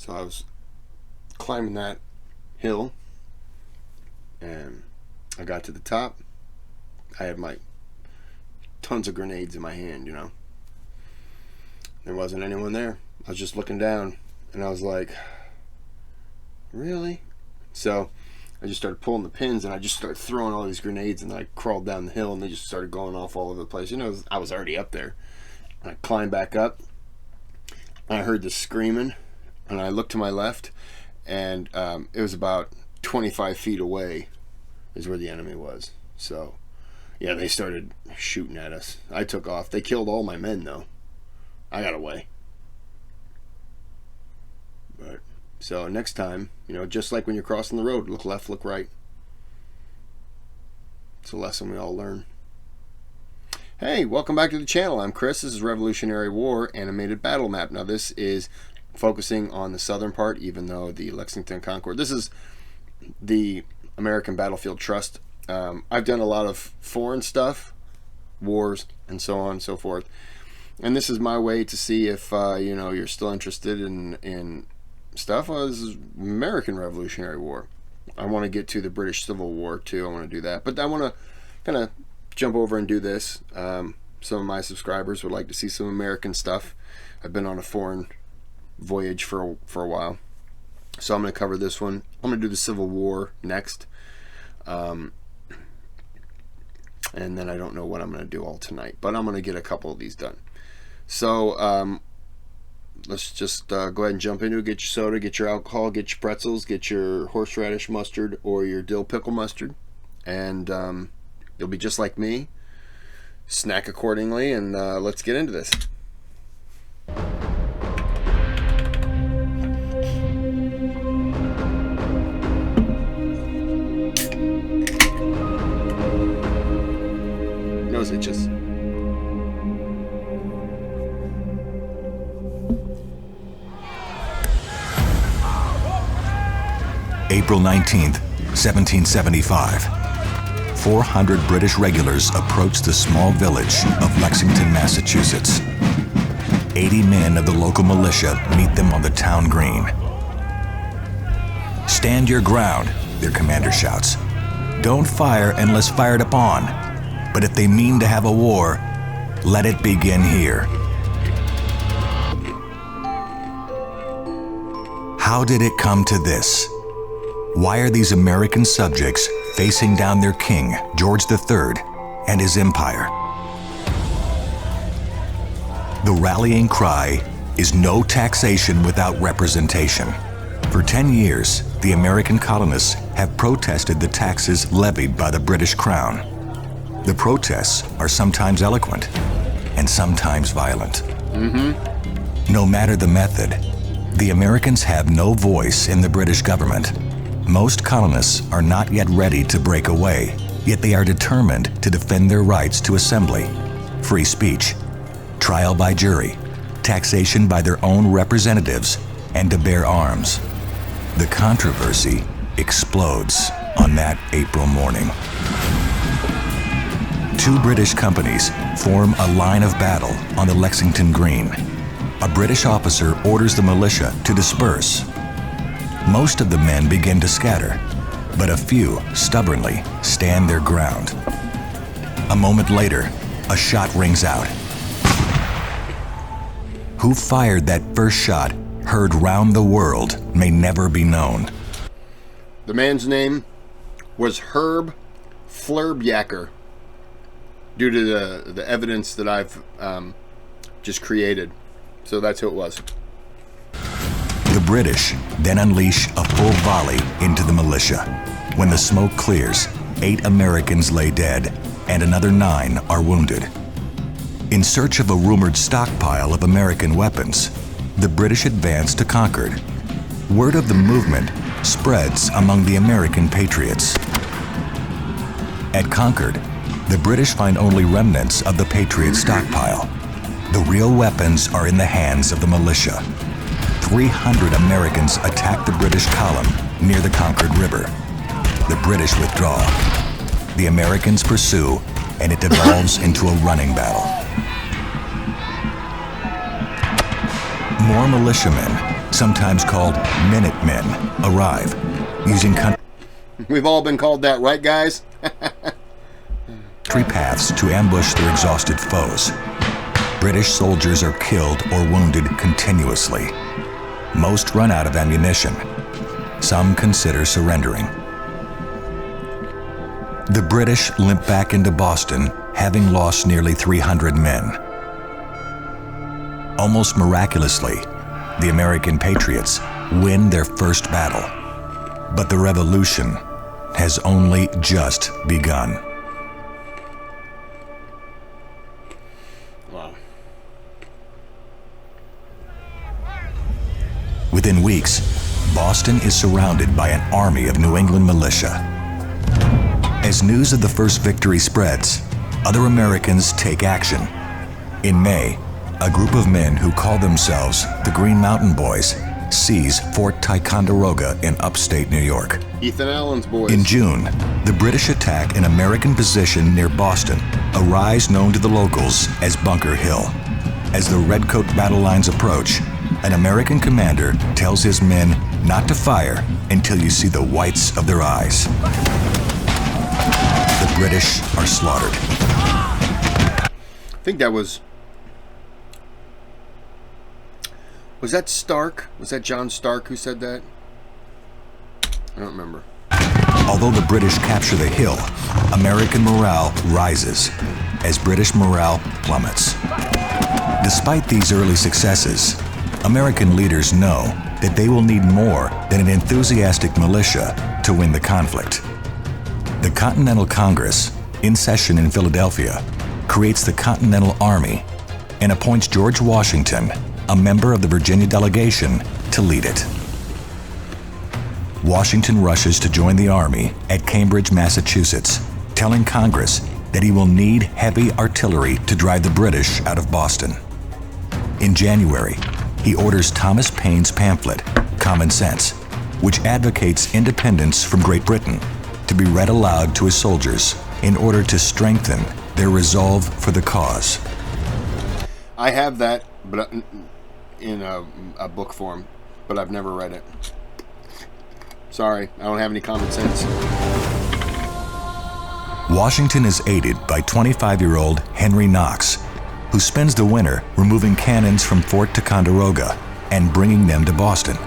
So I was climbing that hill, and I got to the top. I had my tons of grenades in my hand, you know. There wasn't anyone there. I was just looking down, and I was like, really? So I just started pulling the pins, and I just started throwing all these grenades, and I crawled down the hill, and they just started going off all over the place. You know, I was already up there. And I climbed back up, and I heard the screaming, and I looked to my left, and it was about 25 feet away is where the enemy was. So yeah, they started shooting at us. I took off. They killed all my men, though. I got away. But so next time, you know, just like when you're crossing the road, look left, look right. It's a lesson we all learn. Hey, welcome back to the channel. I'm Kris. This is Revolutionary War Animated Battle Map. Now this is focusing on the southern part, even though the Lexington Concord. This is the American Battlefield Trust. I've done a lot of foreign stuff, wars, and so on and so forth. And this is my way to see if you know, you're still interested in stuff. This is American Revolutionary War. I want to get to the British Civil War too. I want to do that, but I want to kind of jump over and do this. Some of my subscribers would like to see some American stuff. I've been on a foreign voyage for a while, so I'm going to cover this one. I'm going to do the Civil War next, and then I don't know what I'm going to do all tonight, but I'm going to get a couple of these done. So let's just go ahead and jump into it. Get your soda, get your alcohol, get your pretzels, get your horseradish mustard or your dill pickle mustard, and you'll be just like me. Snack accordingly, and let's get into this. Nose itches. April 19th, 1775. 400 British regulars approached the small village of Lexington, Massachusetts. 80 men of the local militia meet them on the town green. "Stand your ground," their commander shouts. "Don't fire unless fired upon. But if they mean to have a war, let it begin here." How did it come to this? Why are these American subjects facing down their king, George III, and his empire? The rallying cry is no taxation without representation. For 10 years, the American colonists have protested the taxes levied by the British Crown. The protests are sometimes eloquent and sometimes violent. No matter the method, the Americans have no voice in the British government. Most colonists are not yet ready to break away, yet they are determined to defend their rights to assembly, free speech, trial by jury, taxation by their own representatives, and to bear arms. The controversy explodes on that April morning. Two British companies form a line of battle on the Lexington Green. A British officer orders the militia to disperse. Most of the men begin to scatter, but a few stubbornly stand their ground. A moment later, a shot rings out. Who fired that first shot, heard round the world, may never be known. The man's name was Herb Flerbjacker, due to the evidence that I've just created. So that's who it was. The British then unleash a full volley into the militia. When the smoke clears, 8 Americans lay dead, and another 9 are wounded. In search of a rumored stockpile of American weapons, the British advance to Concord. Word of the movement spreads among the American patriots. At Concord, the British find only remnants of the Patriot stockpile. The real weapons are in the hands of the militia. 300 Americans attack the British column near the Concord River. The British withdraw. The Americans pursue, and it devolves into a running battle. More militiamen sometimes called Minutemen, arrive, using country We've all been called that, right, guys? paths to ambush their exhausted foes. British soldiers are killed or wounded continuously. Most run out of ammunition. Some consider surrendering. The British limp back into Boston, having lost nearly 300 men. Almost miraculously, the American patriots win their first battle. But the revolution has only just begun. Wow. Within weeks, Boston is surrounded by an army of New England militia. As news of the first victory spreads, other Americans take action. In May, a group of men who call themselves the Green Mountain Boys seize Fort Ticonderoga in upstate New York. Ethan Allen's boys. In June, the British attack an American position near Boston, a rise known to the locals as Bunker Hill. As the Redcoat battle lines approach, an American commander tells his men not to fire until you see the whites of their eyes. The British are slaughtered. I think that was that Stark? Was that John Stark who said that? I don't remember. Although the British capture the hill, American morale rises as British morale plummets. Despite these early successes, American leaders know that they will need more than an enthusiastic militia to win the conflict. The Continental Congress, in session in Philadelphia, creates the Continental Army and appoints George Washington, a member of the Virginia delegation, to lead it. Washington rushes to join the army at Cambridge, Massachusetts, telling Congress that he will need heavy artillery to drive the British out of Boston. In January, he orders Thomas Paine's pamphlet, Common Sense, which advocates independence from Great Britain, to be read aloud to his soldiers in order to strengthen their resolve for the cause. I have that, but in a book form, but I've never read it. Sorry, I don't have any common sense. Washington is aided by 25-year-old Henry Knox, who spends the winter removing cannons from Fort Ticonderoga and bringing them to Boston.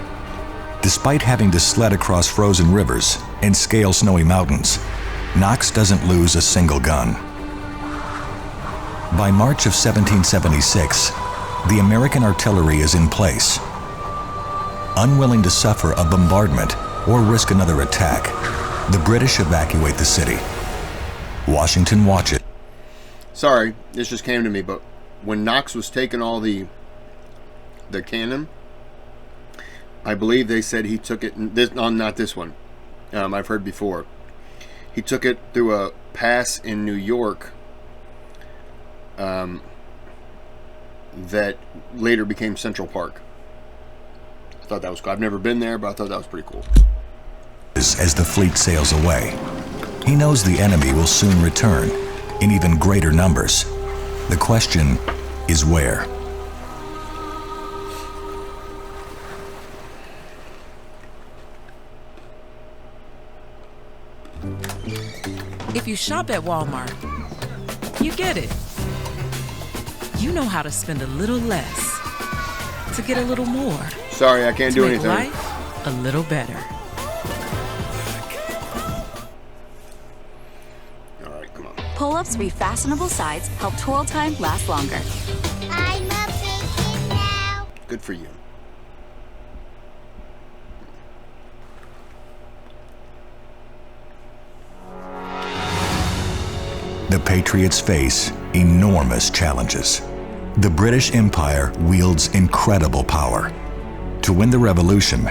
Despite having to sled across frozen rivers and scale snowy mountains, Knox doesn't lose a single gun. By March of 1776, the American artillery is in place. Unwilling to suffer a bombardment or risk another attack, the British evacuate the city. Washington watches. Sorry, this just came to me, but when Knox was taking all the cannon, I believe they said he took it, not this one, I've heard before. He took it through a pass in New York that later became Central Park. I thought that was cool. I've never been there, but I thought that was pretty cool. As the fleet sails away, he knows the enemy will soon return in even greater numbers. The question is where? If you shop at Walmart, you get it. You know how to spend a little less to get a little more. Sorry, I can't do to make anything. life a little better. All right, come on. Pull-ups refastenable sides help twirl time last longer. I'm a baby now. Good for you. The Patriots face enormous challenges. The British Empire wields incredible power. To win the revolution,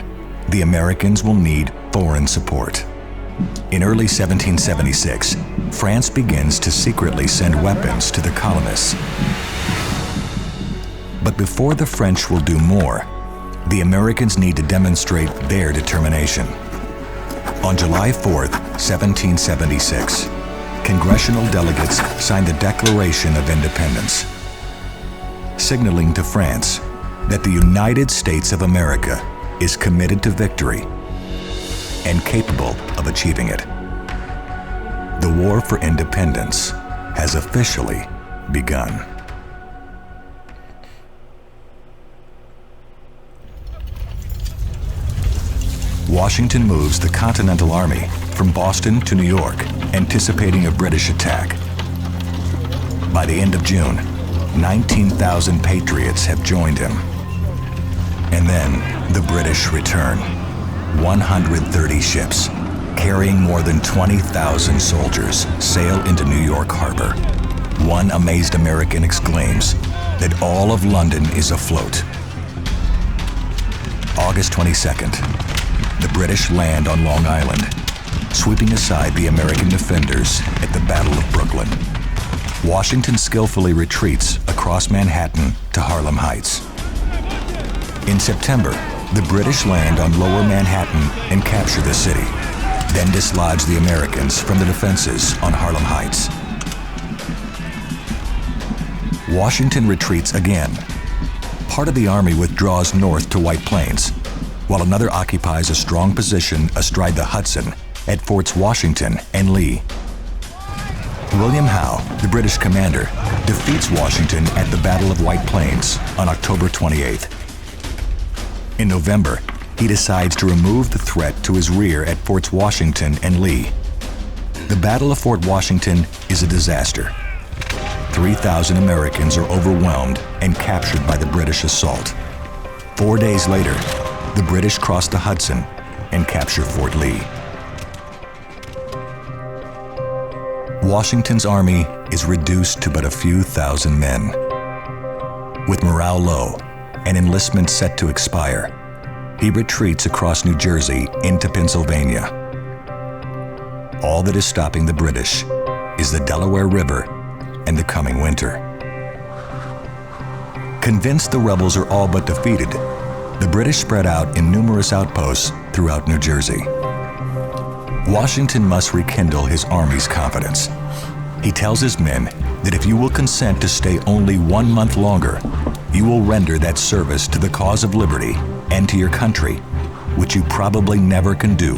the Americans will need foreign support. In early 1776, France begins to secretly send weapons to the colonists. But before the French will do more, the Americans need to demonstrate their determination. On July 4th, 1776, congressional delegates signed the Declaration of Independence, signaling to France that the United States of America is committed to victory and capable of achieving it. The war for independence has officially begun. Washington moves the Continental Army from Boston to New York, anticipating a British attack. By the end of June, 19,000 patriots have joined him. And then the British return. 130 ships, carrying more than 20,000 soldiers, sail into New York Harbor. One amazed American exclaims that all of London is afloat. August 22nd, the British land on Long Island, sweeping aside the American defenders at the Battle of Brooklyn. Washington skillfully retreats across Manhattan to Harlem Heights. In September, the British land on Lower Manhattan and capture the city, then dislodge the Americans from the defenses on Harlem Heights. Washington retreats again. Part of the army withdraws north to White Plains, while another occupies a strong position astride the Hudson at Forts Washington and Lee. William Howe, the British commander, defeats Washington at the Battle of White Plains on October 28th. In November, he decides to remove the threat to his rear at Forts Washington and Lee. The Battle of Fort Washington is a disaster. 3,000 Americans are overwhelmed and captured by the British assault. 4 days later, the British cross the Hudson and capture Fort Lee. Washington's army is reduced to but a few thousand men. With morale low and enlistment set to expire, he retreats across New Jersey into Pennsylvania. All that is stopping the British is the Delaware River and the coming winter. Convinced the rebels are all but defeated, the British spread out in numerous outposts throughout New Jersey. Washington must rekindle his army's confidence. He tells his men that if you will consent to stay only 1 month longer, you will render that service to the cause of liberty and to your country, which you probably never can do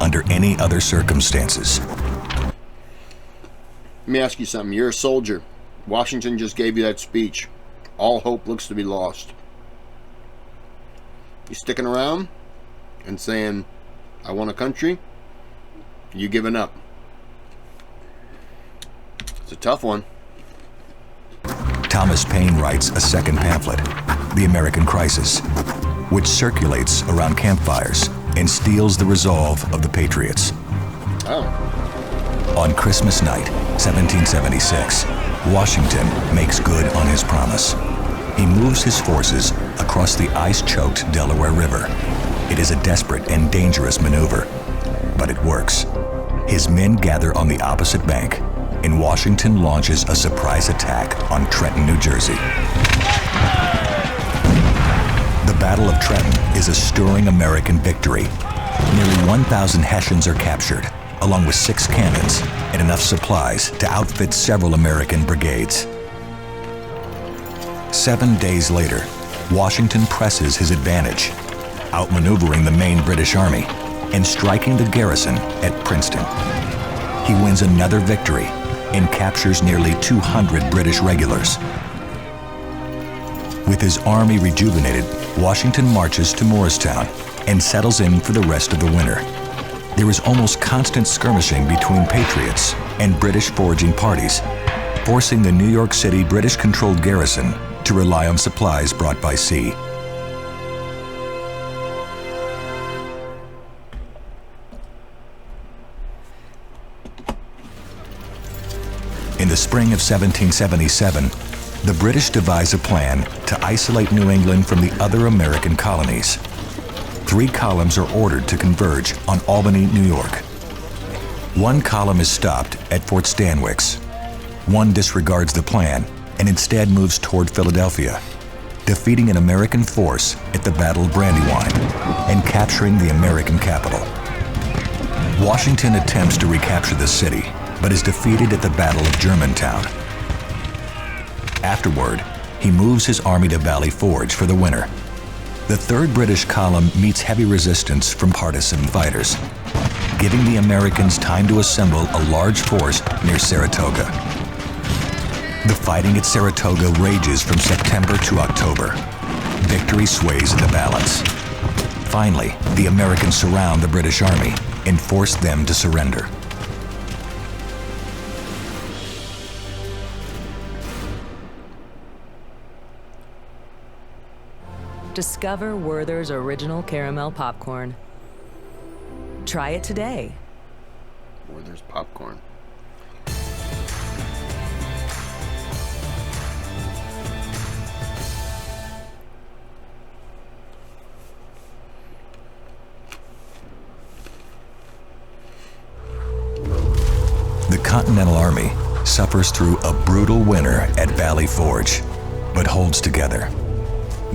under any other circumstances. Let me ask you something. You're a soldier. Washington just gave you that speech. All hope looks to be lost. You sticking around and saying, I want a country? You giving up? It's a tough one. Thomas Paine writes a second pamphlet, The American Crisis, which circulates around campfires and steals the resolve of the patriots. Oh. On Christmas night, 1776, Washington makes good on his promise. He moves his forces across the ice-choked Delaware River. It is a desperate and dangerous maneuver, but it works. His men gather on the opposite bank, and Washington launches a surprise attack on Trenton, New Jersey. The Battle of Trenton is a stirring American victory. Nearly 1,000 Hessians are captured, along with 6 cannons and enough supplies to outfit several American brigades. 7 days later, Washington presses his advantage, outmaneuvering the main British army and striking the garrison at Princeton. He wins another victory and captures nearly 200 British regulars. With his army rejuvenated, Washington marches to Morristown and settles in for the rest of the winter. There is almost constant skirmishing between patriots and British foraging parties, forcing the New York City British-controlled garrison to rely on supplies brought by sea. In the spring of 1777, the British devise a plan to isolate New England from the other American colonies. 3 columns are ordered to converge on Albany, New York. 1 column is stopped at Fort Stanwix. 1 disregards the plan and instead moves toward Philadelphia, defeating an American force at the Battle of Brandywine and capturing the American capital. Washington attempts to recapture the city, but is defeated at the Battle of Germantown. Afterward, he marches to Philadelphia, where he defeats the American force. Washington attempts to recapture the city, but is defeated at the Battle of Germantown. Afterward, he marches to Philadelphia, where he defeats the American force. he moves his army to Valley Forge for the winter. The 3rd British column meets heavy resistance from partisan fighters, giving the Americans time to assemble a large force near Saratoga. The fighting at Saratoga rages from September to October. Victory sways in the balance. Finally, the Americans surround the British army and force them to surrender. Discover Werther's original caramel popcorn. Try it today. Where there's popcorn. The Continental Army suffers through a brutal winter at Valley Forge, but holds together.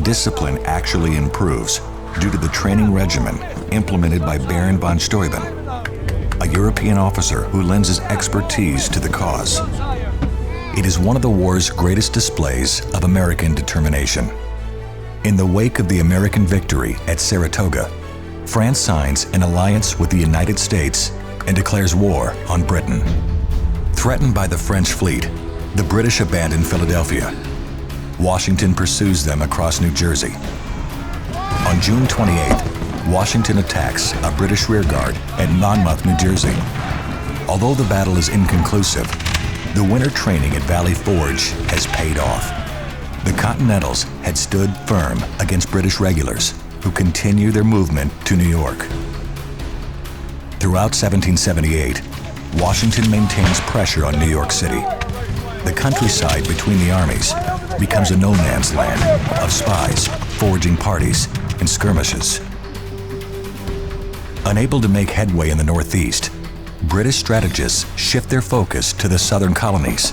Discipline actually improves due to the training regimen implemented by Baron von Steuben, a European officer who lends his expertise to the cause. It is one of the war's greatest displays of American determination. In the wake of the American victory at Saratoga, France signs an alliance with the United States and declares war on Britain. Threatened by the French fleet, the British abandon Philadelphia. Washington pursues them across New Jersey. On June 28th, Washington attacks a British rearguard at Monmouth, New Jersey. Although the battle is inconclusive, the winter training at Valley Forge has paid off. The Continentals had stood firm against British regulars who continue their movement to New York. Throughout 1778, Washington maintains pressure on New York City. The countryside between the armies becomes a no-man's land of spies, foraging parties, and skirmishes. Unable to make headway in the Northeast, British strategists shift their focus to the southern colonies,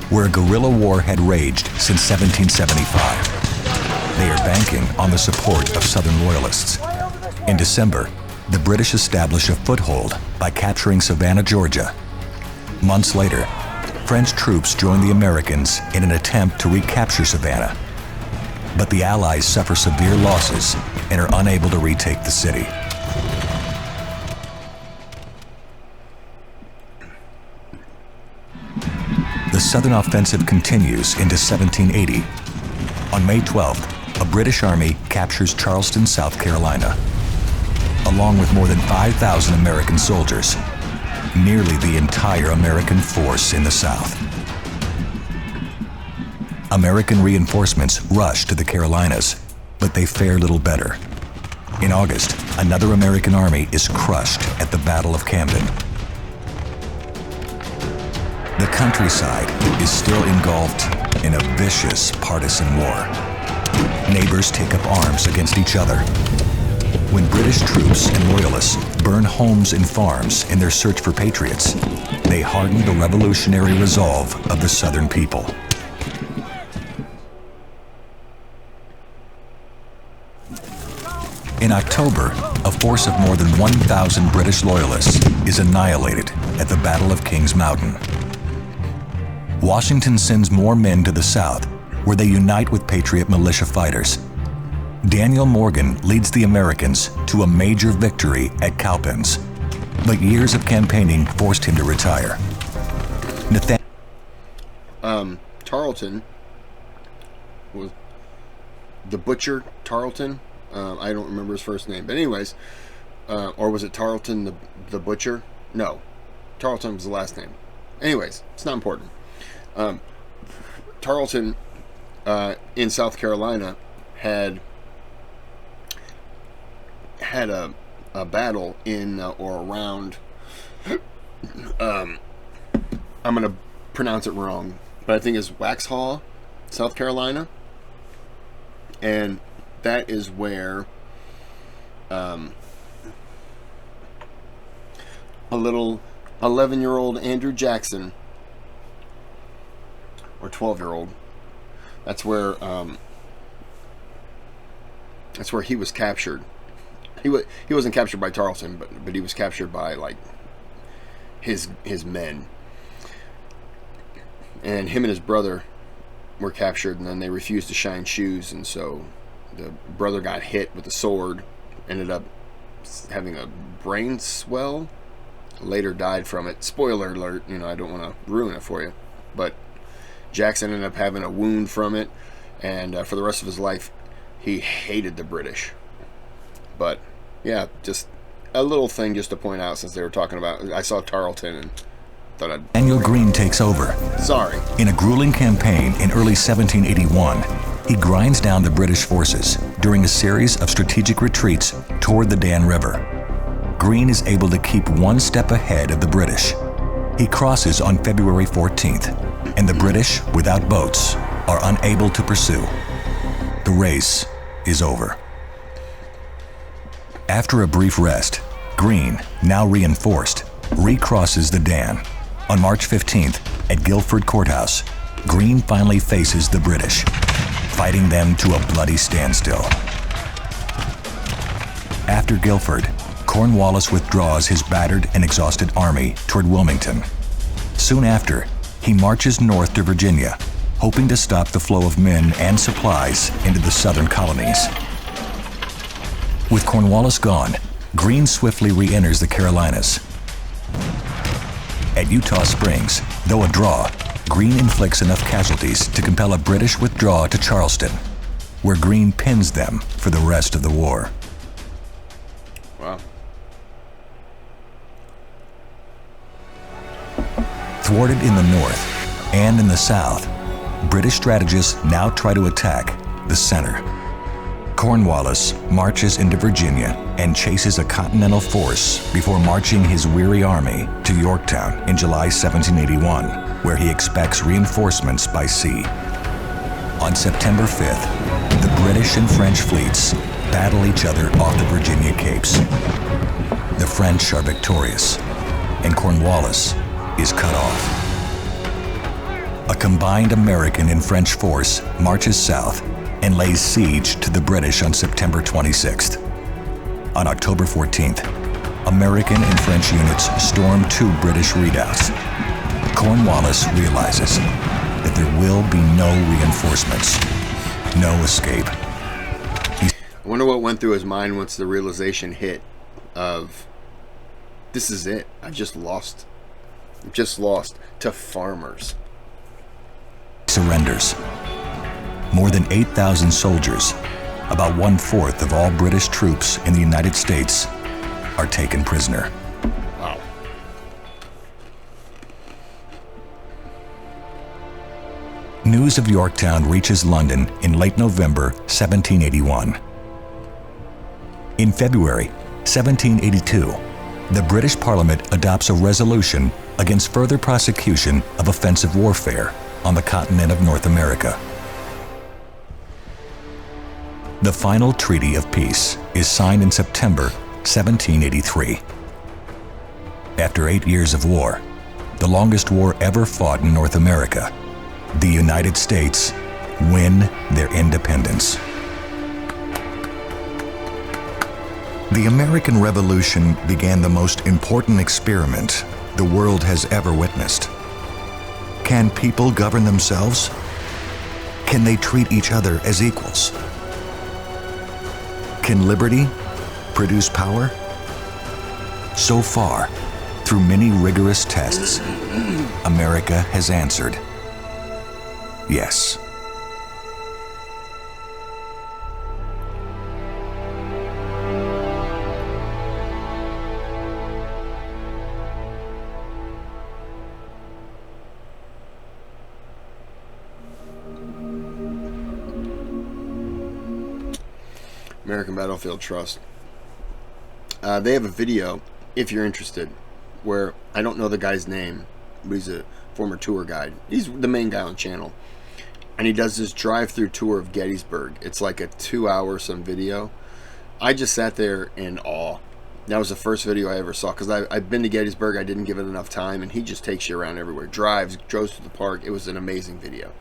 where a guerrilla war had raged since 1775. They are banking on the support of Southern loyalists. In December, the British establish a foothold by capturing Savannah, Georgia. Months later, French troops join the Americans in an attempt to recapture Savannah. But the Allies suffer severe losses and are unable to retake the city. The Southern offensive continues into 1780. On May 12th, a British army captures Charleston, South Carolina, along with more than 5,000 American soldiers, nearly the entire American force in the South. American reinforcements rush to the Carolinas, but they fare little better. In August, another American army is crushed at the Battle of Camden. The countryside is still engulfed in a vicious partisan war. Neighbors take up arms against each other. When British troops and loyalists burn homes and farms in their search for patriots, they harden the revolutionary resolve of the Southern people. In October, a force of more than 1,000 British loyalists is annihilated at the Battle of Kings Mountain. Washington sends more men to the south, where they unite with Patriot militia fighters. Daniel Morgan leads the Americans to a major victory at Cowpens, but years of campaigning forced him to retire. Tarleton was the butcher Tarleton. I don't remember his first name, but anyways, or was it Tarleton the butcher? No, Tarleton was the last name. Anyways, it's not important. Tarleton in South Carolina had a battle in or around I'm gonna pronounce it wrong, but I think it's Waxhaw, South Carolina, and that is where a little 11-year-old Andrew Jackson, or 12-year-old, that's where he was captured. He wasn't captured by Tarleton, but he was captured by like his men, and him and his brother were captured, and then they refused to shine shoes, and so the brother got hit with a sword, ended up having a brain swell, later died from it. Spoiler alert, you know, I don't want to ruin it for you, but Jackson ended up having a wound from it, and for the rest of his life he hated the British. But yeah, just a little thing just to point out, since they were talking about, I saw Tarleton and thought I'd... Daniel Greene takes over. Sorry. In a grueling campaign in early 1781, he grinds down the British forces during a series of strategic retreats toward the Dan River. Greene is able to keep one step ahead of the British. He crosses on February 14th, and the British, without boats, are unable to pursue. The race is over. After a brief rest, Greene, now reinforced, recrosses the Dan. On March 15th, at Guilford Courthouse, Greene finally faces the British, fighting them to a bloody standstill. After Guilford, Cornwallis withdraws his battered and exhausted army toward Wilmington. Soon after, he marches north to Virginia, hoping to stop the flow of men and supplies into the southern colonies. With Cornwallis gone, Greene swiftly re-enters the Carolinas. At Eutaw Springs, though a draw, Greene inflicts enough casualties to compel a British withdrawal to Charleston, where Greene pins them for the rest of the war. Wow. Thwarted in the north and in the south, British strategists now try to attack the center. Cornwallis marches into Virginia and chases a Continental force before marching his weary army to Yorktown in July 1781, where he expects reinforcements by sea. On September 5th, the British and French fleets battle each other off the Virginia Capes. The French are victorious, and Cornwallis is cut off. A combined American and French force marches south and lays siege to the British on September 26th. On October 14th, American and French units storm two British redoubts. Cornwallis realizes that there will be no reinforcements, no escape. I wonder what went through his mind once the realization hit of, this is it. I've just lost to farmers. Surrenders. More than 8,000 soldiers, about 1/4 of all British troops in the United States, are taken prisoner. Wow. News of Yorktown reaches London in late November 1781. In February 1782, the British Parliament adopts a resolution against further prosecution of offensive warfare on the continent of North America. The final treaty of peace is signed in September 1783. After 8 years of war, the longest war ever fought in North America, the United States win their independence. The American Revolution began the most important experiment the world has ever witnessed. Can people govern themselves? Can they treat each other as equals? Can liberty produce power? So far, through many rigorous tests, America has answered yes. American Battlefield Trust. They have a video, if you're interested, where I don't know the guy's name, but he's a former tour guide. He's the main guy on the channel. And he does this drive-through tour of Gettysburg. It's like a 2-hour some video. I just sat there in awe. That was the first video I ever saw, because I've been to Gettysburg. I didn't give it enough time, and he just takes you around everywhere. Drove to the park. It was an amazing video.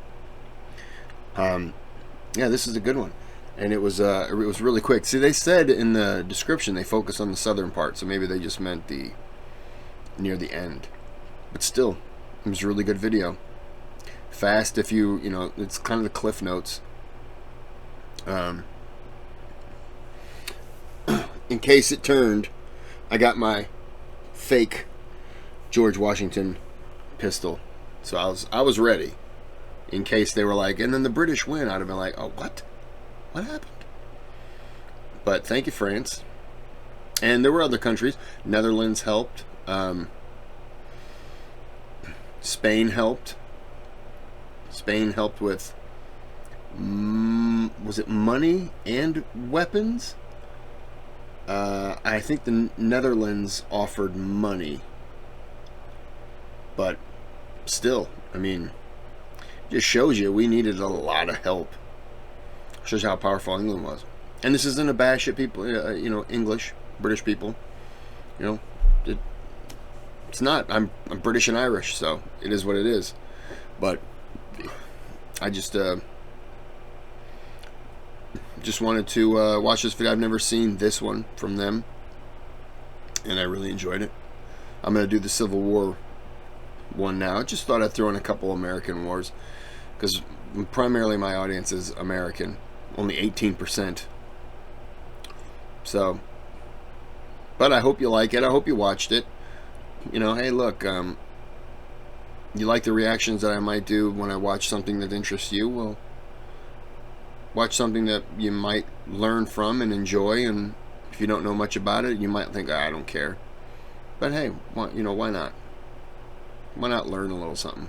Yeah, this is a good one. And it was really quick. See, they said in the description they focus on the southern part, so maybe they just meant near the end. But still, it was a really good video. fast if you know, it's kind of the cliff notes. In case it turned, I got my fake George Washington pistol, so I was ready in case they were like, and then the British win. I'd have been like, oh, what happened? But thank you, France. And there were other countries. Netherlands helped. Spain helped. Spain helped with, was it money and weapons? I think the Netherlands offered money. But still, I mean, it just shows you we needed a lot of help. Shows you how powerful England was. And this isn't a bash at people, you know, English, British people. You know, it's not. I'm British and Irish, so it is what it is. But I just wanted to watch this video. I've never seen this one from them, and I really enjoyed it. I'm going to do the Civil War one now. I just thought I'd throw in a couple American wars, because primarily my audience is American, only 18%. So, but I hope you like it. I hope you watched it. You know, hey, look, you like the reactions that I might do when I watch something that interests you? Well, watch something that you might learn from and enjoy, and if you don't know much about it, you might think, I don't care. But hey, you know, why not? Why not learn a little something?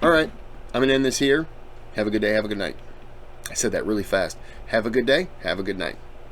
All right, I'm going to end this here. Have a good day. Have a good night. I said that really fast. Have a good day. Have a good night.